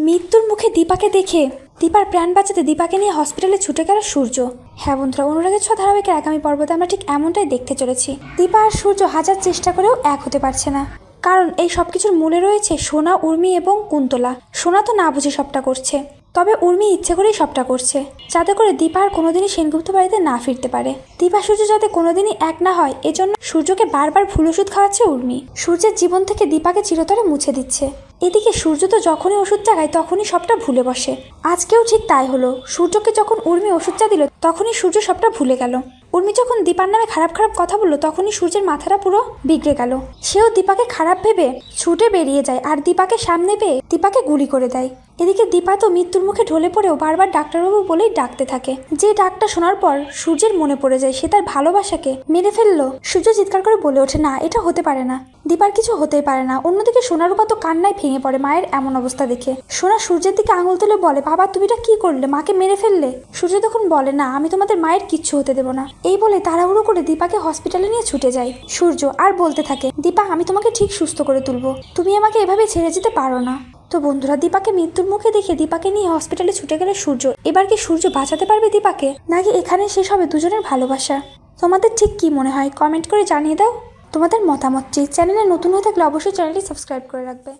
মৃত্যুর মুখে দীপাকে দেখে দীপার প্রাণ বাঁচাতে দীপাকে নিয়ে হসপিটালে ছুটে গেল সূর্য। হ্যাঁ বন্ধুরা, অনুরাগের ছোঁয়া ধারাবাহিকের আগামী পর্বতে আমরা ঠিক এমনটাই দেখতে চলেছি। দীপা আর সূর্য হাজার চেষ্টা করেও এক হতে পারছে না, কারণ এই সব কিছুর মূলে রয়েছে সোনা, উর্মি এবং কুন্তলা। সোনা তো না বুঝে সবটা করছে, তবে উর্মি ইচ্ছে করেই সবটা করছে, যাতে করে দীপা আর কোনোদিনই সেনগুপ্ত বাড়িতে না ফিরতে পারে। দীপা সূর্য যাতে কোনোদিনই এক না হয়, এজন্য সূর্যকে বারবার ভুল ওষুধ খাওয়াচ্ছে উর্মি। সূর্যের জীবন থেকে দীপাকে চিরতরে মুছে দিচ্ছে। এদিকে সূর্য তো যখনই ওষুধ চাগায় তখনই সবটা ভুলে বসে। আজকেও ঠিক তাই হলো। সূর্যকে যখন উর্মি ওষুধটা দিল তখনই সূর্য সবটা ভুলে গেল। উর্মি যখন দীপার নামে খারাপ খারাপ কথা বললো তখনই সূর্যের মাথাটা পুরো বিগড়ে গেল। সেও দীপাকে খারাপ ভেবে ছুটে বেরিয়ে যায় আর দীপাকে সামনে পেয়ে দীপাকে গুলি করে দেয়। এদিকে দীপা তো মৃত্যুর মুখে ঢলে পড়েও বারবার ডাক্তারবাবু বলেই ডাকতে থাকে। যে ডাকটা শোনার পর সূর্যের মনে পড়ে যায় সে তার ভালোবাসাকে মেরে ফেললো। সূর্য চিৎকার করে বলে ওঠে, না, এটা হতে পারে না, দীপার কিছু হতেই পারে না। অন্যদিকে সোনারূপা তো কান্নায় ভেঙে পড়ে মায়ের এমন অবস্থা দেখে। সোনা সূর্যের দিকে আঙুল তুলে বলে, বাবা তুমি এটা কি করলে, মাকে মেরে ফেললে। সূর্য তখন বলে, না, আমি তোমাদের মায়ের কিচ্ছু হতে দেবো না। এই বলে তাড়াহুড়ো করে দীপাকে হসপিটালে নিয়ে ছুটে যায় সূর্য, আর বলতে থাকে, দীপা আমি তোমাকে ঠিক সুস্থ করে তুলবো, তুমি আমাকে এভাবে ছেড়ে যেতে পারো না। তো বন্ধুরা, দীপাকে মৃত্যুর মুখে দেখে দীপাকে নিয়ে হসপিটালে ছুটে গেল সূর্য। এবার কি সূর্য বাঁচাতে পারবে দীপাকে, নাকি এখানে শেষ হবে দুজনের ভালোবাসা? তোমাদের ঠিক কি মনে হয় কমেন্ট করে জানিয়ে দাও তোমাদের মতামতটি। চ্যানেলে নতুন হয়ে থাকলে অবশ্যই চ্যানেলটি সাবস্ক্রাইব করে রাখবে।